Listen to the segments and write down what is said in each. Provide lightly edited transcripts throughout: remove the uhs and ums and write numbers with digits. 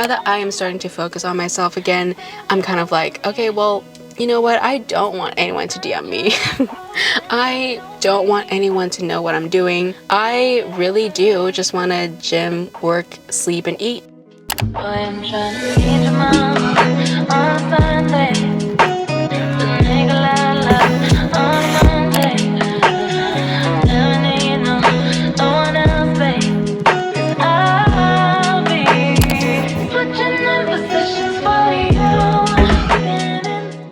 now that I am starting to focus on myself again, I'm kind of like, okay, well, you know what? I don't want anyone to DM me. I don't want anyone to know what I'm doing. I really do just want to gym, work, sleep, and eat. I'm trying to meet your mom on Sunday. The nigga on Monday. Never you know, no one else, babe. 'Cause I'll be putting in positions for you.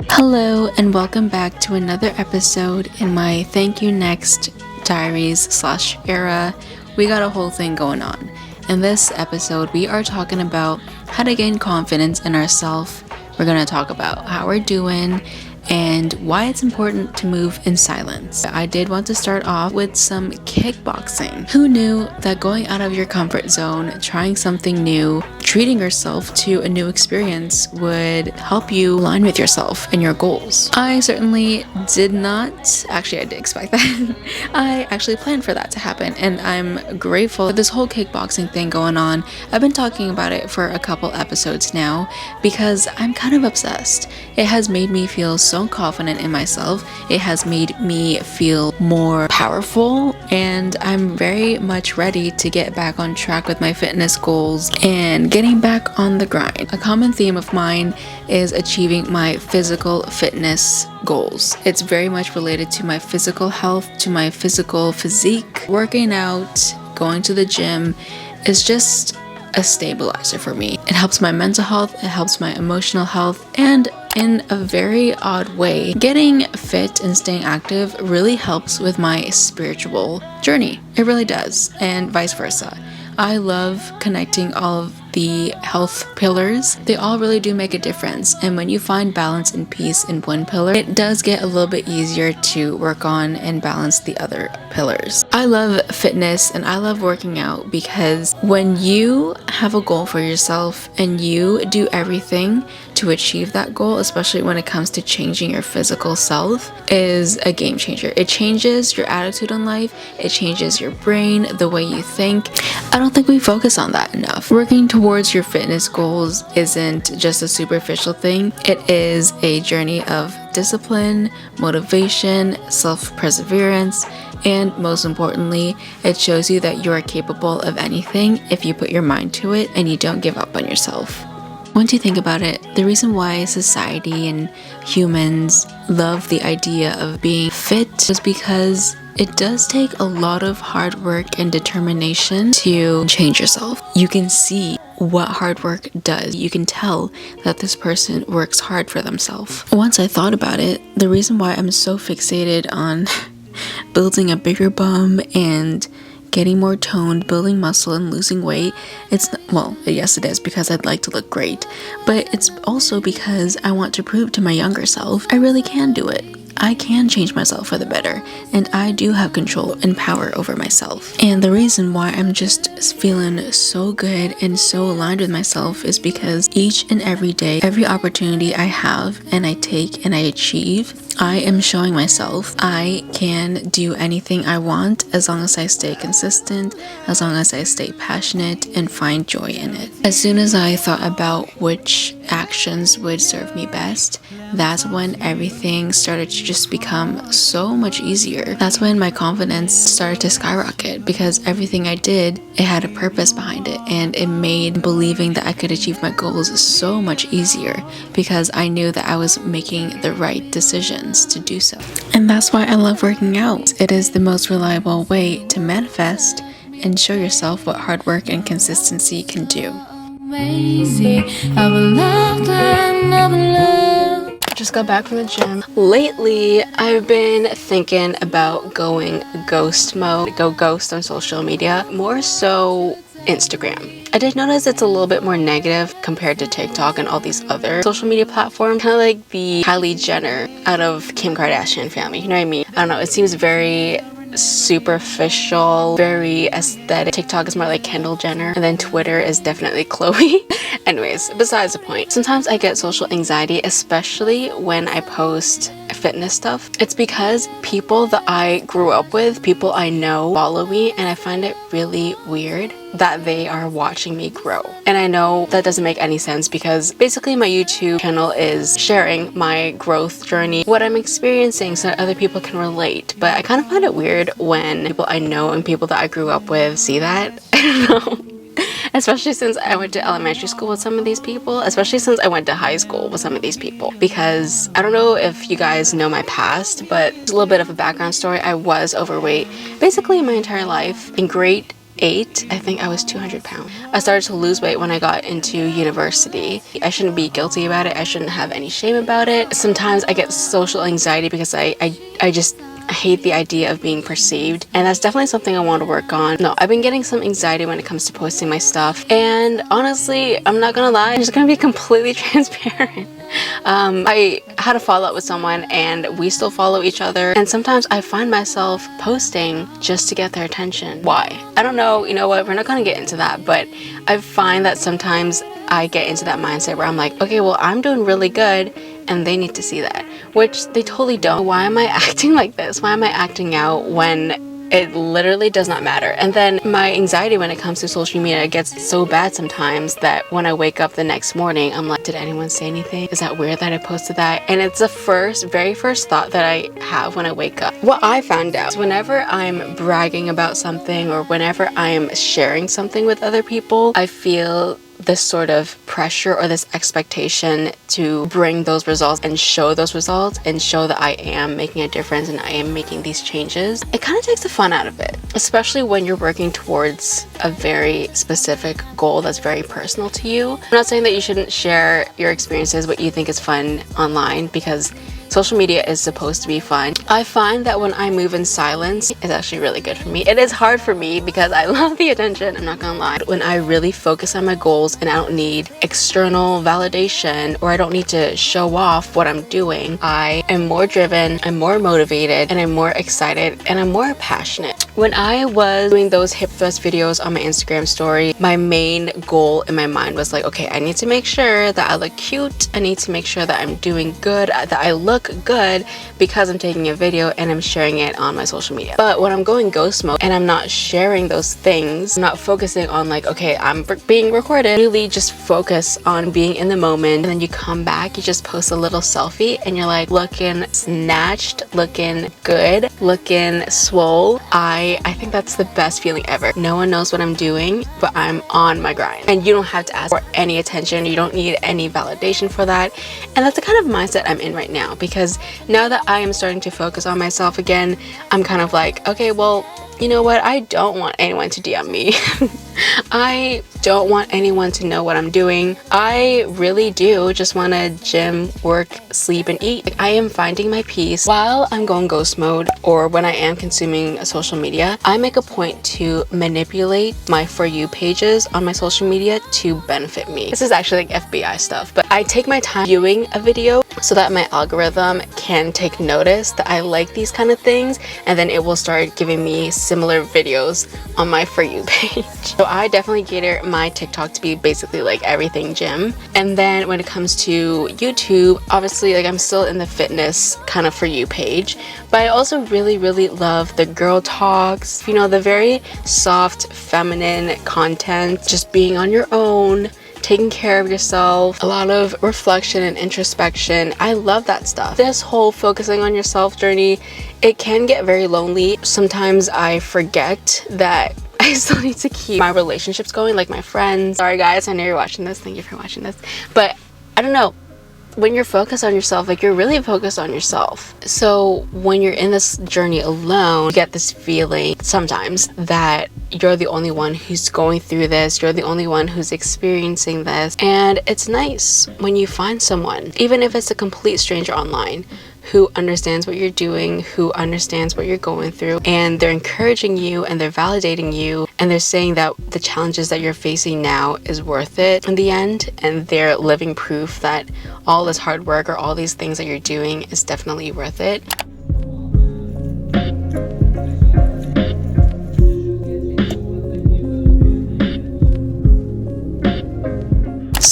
Hello and welcome back to another episode in my Thank You Next diaries/era. We got a whole thing going on. In this episode, we are talking about how to gain confidence in ourselves. We're going to talk about how we're doing and why it's important to move in silence. I did want to start off with some kickboxing. Who knew that going out of your comfort zone, trying something new, treating yourself to a new experience would help you align with yourself and your goals? I certainly did not, actually I did expect that. I actually planned for that to happen, and I'm grateful for this whole kickboxing thing going on. I've been talking about it for a couple episodes now because I'm kind of obsessed. It has made me feel so confident in myself. It has made me feel more powerful, and I'm very much ready to get back on track with my fitness goals and getting back on the grind. A common theme of mine is achieving my physical fitness goals. It's very much related to my physical health, to my physical physique. Working out, going to the gym is just a stabilizer for me. It helps my mental health, it helps my emotional health, and in a very odd way, getting fit and staying active really helps with my spiritual journey. It really does, and vice versa. I love connecting all of the health pillars. They all really do make a difference, and when you find balance and peace in one pillar, it does get a little bit easier to work on and balance the other pillars. I love fitness and I love working out because when you have a goal for yourself and you do everything to achieve that goal, especially when it comes to changing your physical self, is a game changer. It changes your attitude on life, it changes your brain, the way you think. I don't think we focus on that enough. Working towards your fitness goals isn't just a superficial thing. It is a journey of discipline, motivation, self-perseverance, and most importantly, it shows you that you are capable of anything if you put your mind to it and you don't give up on yourself. Once you think about it, the reason why society and humans love the idea of being fit is because it does take a lot of hard work and determination to change yourself. You can see what hard work does. You can tell that this person works hard for themselves. Once I thought about it, the reason why I'm so fixated on building a bigger bum and getting more toned, building muscle, and losing weight, yes it is because I'd like to look great, but it's also because I want to prove to my younger self I really can do it. I can change myself for the better, and I do have control and power over myself. And the reason why I'm just feeling so good and so aligned with myself is because each and every day, every opportunity I have and I take and I achieve, I am showing myself I can do anything I want as long as I stay consistent, as long as I stay passionate and find joy in it. As soon as I thought about which actions would serve me best, that's when everything started to just become so much easier. That's when my confidence started to skyrocket because everything I did, it had a purpose behind it, and it made believing that I could achieve my goals so much easier because I knew that I was making the right decisions to do so. And that's why I love working out. It is the most reliable way to manifest and show yourself what hard work and consistency can do. Just got back from the gym. Lately, I've been thinking about going ghost mode, go ghost on social media, more so Instagram. I did notice it's a little bit more negative compared to TikTok and all these other social media platforms, kind of like the Kylie Jenner out of Kim Kardashian family, you know what I mean? I don't know, it seems very superficial, very aesthetic. TikTok is more like Kendall Jenner, and then Twitter is definitely Chloe. Anyways, besides the point, sometimes I get social anxiety, especially when I post fitness stuff. It's because people that I grew up with, people I know, follow me, and I find it really weird that they are watching me grow. And I know that doesn't make any sense because basically my YouTube channel is sharing my growth journey, what I'm experiencing, so that other people can relate. But I kind of find it weird when people I know and people that I grew up with see that. I don't know. Especially since I went to elementary school with some of these people, especially since I went to high school with some of these people. Because I don't know if you guys know my past, but a little bit of a background story. I was overweight basically my entire life. In grade 8, I think I was 200 pounds. I started to lose weight when I got into university. I shouldn't be guilty about it. I shouldn't have any shame about it. Sometimes I get social anxiety because I just hate the idea of being perceived, and that's definitely something I want to work on. No, I've been getting some anxiety when it comes to posting my stuff, and honestly, I'm not gonna lie, I'm just gonna be completely transparent. I had a fallout with someone and we still follow each other, and sometimes I find myself posting just to get their attention. Why? I don't know. You know what, we're not gonna get into that, but I find that sometimes I get into that mindset where I'm like, okay, well, I'm doing really good and they need to see that, which they totally don't. Why am I acting like this? Why am I acting out when it literally does not matter? And then my anxiety when it comes to social media gets so bad sometimes that when I wake up the next morning, I'm like, did anyone say anything? Is that weird that I posted that? And it's the very first thought that I have when I wake up. What I found out is whenever I'm bragging about something or whenever I'm sharing something with other people, I feel this sort of pressure or this expectation to bring those results and show those results and show that I am making a difference and I am making these changes. It kind of takes the fun out of it, especially when you're working towards a very specific goal that's very personal to you. I'm not saying that you shouldn't share your experiences, what you think is fun online, because social media is supposed to be fun. I find that when I move in silence, it's actually really good for me. It is hard for me because I love the attention, I'm not gonna lie. When I really focus on my goals and I don't need external validation or I don't need to show off what I'm doing, I am more driven, I'm more motivated, and I'm more excited, and I'm more passionate. When I was doing those hip thrust videos on my Instagram story, my main goal in my mind was like, okay, I need to make sure that I look cute, I need to make sure that I'm doing good, that I look good because I'm taking a video and I'm sharing it on my social media. But when I'm going ghost mode and I'm not sharing those things, I'm not focusing on like, okay, I'm being recorded, really just focus on being in the moment, and then you come back, you just post a little selfie and you're like looking snatched, looking good, looking swole. I think that's the best feeling ever. No one knows what I'm doing, but I'm on my grind, and you don't have to ask for any attention, you don't need any validation for that. And that's the kind of mindset I'm in right now, because now that I am starting to focus on myself again, I'm kind of like, okay, well, you know what, I don't want anyone to DM me. I don't want anyone to know what I'm doing. I really do just want to gym, work, sleep, and eat. Like, I am finding my peace while I'm going ghost mode, or when I am consuming social media. I make a point to manipulate my For You pages on my social media to benefit me. This is actually like FBI stuff, but I take my time viewing a video so that my algorithm can take notice that I like these kind of things, and then it will start giving me similar videos on my For You page. So I definitely cater my TikTok to be basically like everything gym. And then when it comes to YouTube, obviously like I'm still in the fitness kind of For You page, but I also really love the girl talks, you know, the very soft feminine content, just being on your own, taking care of yourself, a lot of reflection and introspection. I love that stuff. This whole focusing on yourself journey, it can get very lonely. Sometimes I forget that I still need to keep my relationships going, like my friends. Sorry guys, I know you're watching this, thank you for watching this, but I don't know, when you're focused on yourself, like you're really focused on yourself. So when you're in this journey alone, you get this feeling sometimes that you're the only one who's going through this, you're the only one who's experiencing this. And it's nice when you find someone, even if it's a complete stranger online, who understands what you're doing, who understands what you're going through, and they're encouraging you and they're validating you, and they're saying that the challenges that you're facing now is worth it in the end, and they're living proof that all this hard work or all these things that you're doing is definitely worth it.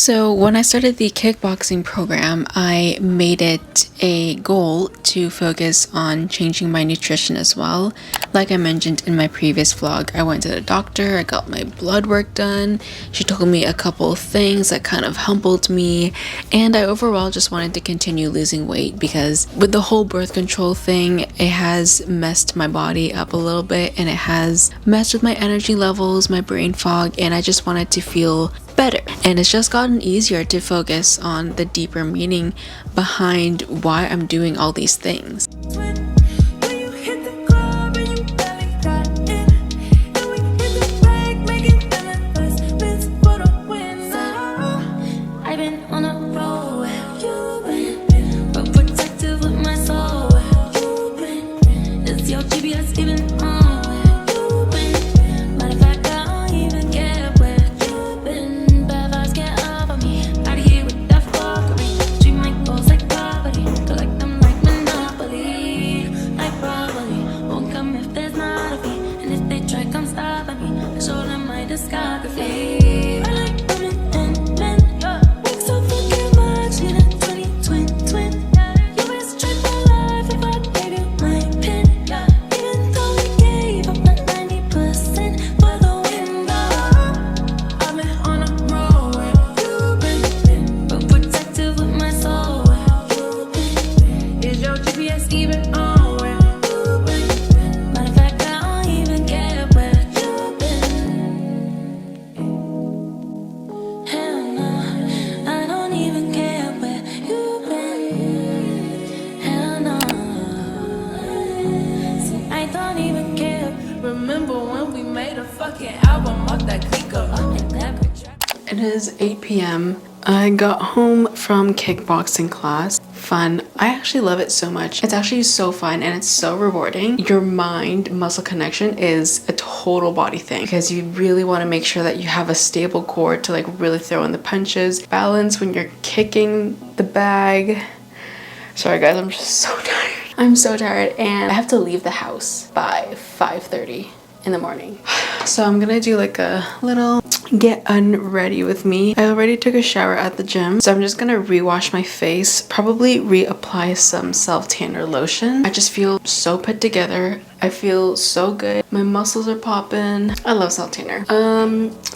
So when I started the kickboxing program, I made it a goal to focus on changing my nutrition as well. Like I mentioned in my previous vlog, I went to the doctor, I got my blood work done. She told me a couple of things that kind of humbled me, and I overall just wanted to continue losing weight because with the whole birth control thing, it has messed my body up a little bit and it has messed with my energy levels, my brain fog, and I just wanted to feel better. And it's just gotten easier to focus on the deeper meaning behind why I'm doing all these things. It is 8 p.m. I got home from kickboxing class. Fun. I actually love it so much. It's actually so fun and it's so rewarding. Your mind muscle connection is a total body thing because you really want to make sure that you have a stable core to like really throw in the punches. Balance when you're kicking the bag. Sorry guys, I'm just so tired. I'm so tired and I have to leave the house by 5:30 in the morning. So I'm gonna do like a little get unready with me. I already took a shower at the gym, so I'm just gonna rewash my face, probably reapply some self-tanner lotion. I just feel so put together. I feel so good. My muscles are popping. I love self-tanner.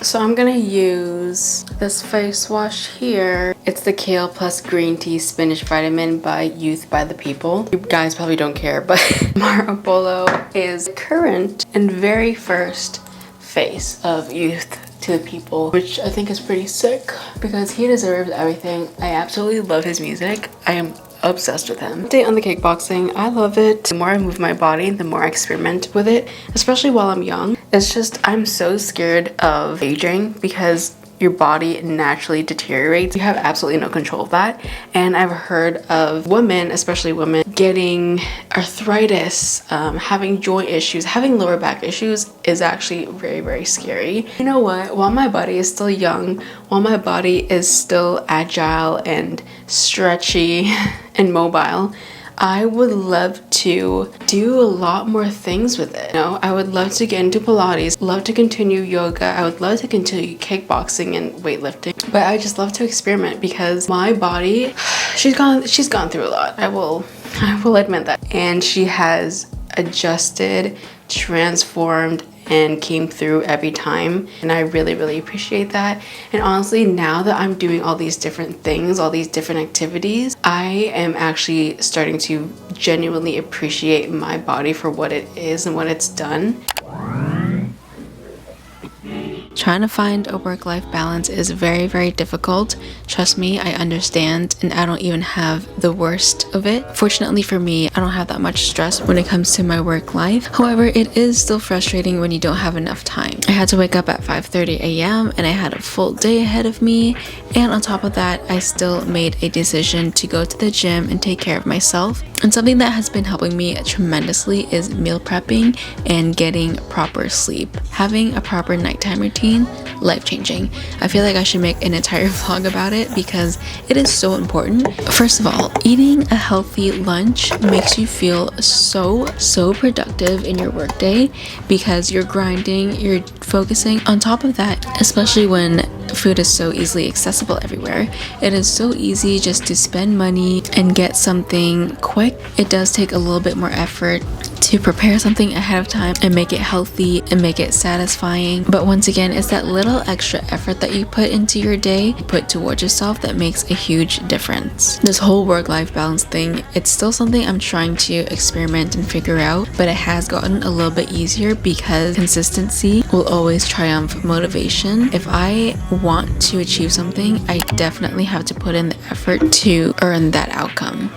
So I'm gonna use this face wash here. It's the Kale Plus Green Tea Spinach Vitamin by Youth by the People. You guys probably don't care, but Marco Polo is current and very first face of Youth to the People, which I think is pretty sick because he deserves everything. I absolutely love his music. I am obsessed with him. Update on the kickboxing. I love it. The more I move my body, the more I experiment with it, especially while I'm young. It's just I'm so scared of aging because your body naturally deteriorates. You have absolutely no control of that. And I've heard of women, especially women, getting arthritis, having joint issues, having lower back issues is actually very, very scary. You know what? While my body is still young, while my body is still agile and stretchy and mobile, I would love to do a lot more things with it. You know, I would love to get into Pilates, love to continue yoga, I would love to continue kickboxing and weightlifting, but I just love to experiment because my body, she's gone through a lot. I will admit that. And she has adjusted, transformed, and came through every time, and I really, really appreciate that. And honestly, now that I'm doing all these different things, all these different activities, I am actually starting to genuinely appreciate my body for what it is and what it's done. Trying to find a work-life balance is very, very difficult. Trust me, I understand, and I don't even have the worst of it. Fortunately for me, I don't have that much stress when it comes to my work life. However, it is still frustrating when you don't have enough time. I had to wake up at 5:30 a.m. and I had a full day ahead of me. And on top of that, I still made a decision to go to the gym and take care of myself. And something that has been helping me tremendously is meal prepping and getting proper sleep. Having a proper nighttime routine, life-changing. I feel like I should make an entire vlog about it because it is so important. First of all, eating a healthy lunch makes you feel so productive in your workday because you're grinding, you're focusing. On top of that, especially when food is so easily accessible everywhere. It is so easy just to spend money and get something quick. It does take a little bit more effort to prepare something ahead of time and make it healthy and make it satisfying. But once again, it's that little extra effort that you put into your day, put towards yourself, that makes a huge difference. This whole work-life balance thing, it's still something I'm trying to experiment and figure out, but it has gotten a little bit easier because consistency will always triumph motivation. If I want to achieve something, I definitely have to put in the effort to earn that outcome.